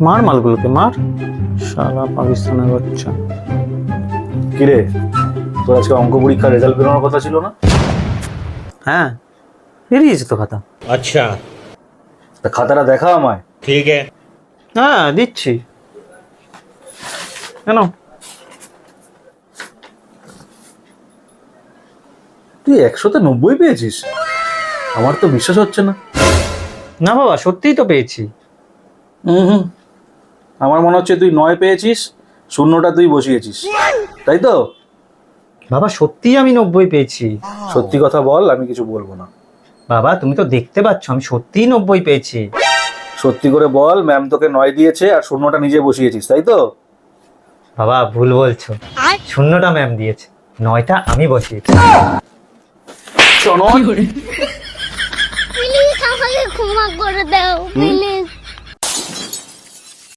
মার মালগুলোকে মার, শালা পাকিস্তানের বাচ্চা। কিরে, তোর আজকে অঙ্ক পরীক্ষার রেজাল্ট বেরোনোর কথা ছিল না? হ্যাঁ, বেরিয়েছে তো খাতা। अच्छा তা খাতাটা দেখা আমায়। ठीक है। হ্যাঁ দিচ্ছি, কেন? তুই 100-তে 90 পেয়েছিস? আমার তো বিশ্বাস হচ্ছে না। না বাবা, সত্যিই তো পেয়েছি। হুম, আমার মনে হচ্ছে তুই 9 পেয়েছিস, শূন্যটা তুই বসিয়েছিস, তাই তো? বাবা সত্যিই আমি 90 পেয়েছি। সত্যি কথা বল, আমি কিছু বলবো না। বাবা তুমি তো দেখতে পাচ্ছ আমি সত্যিই 90 পেয়েছি। সত্যি করে বল, ম্যাম তোকে 9 দিয়েছে আর শূন্যটা নিজে বসিয়েছিস, তাই তো? বাবা ভুল বলছো, শূন্যটা ম্যাম দিয়েছে, 9টা আমি বসিয়েছি। চনন, প্লিজ আমাকে ক্ষমা করে দাও প্লিজ।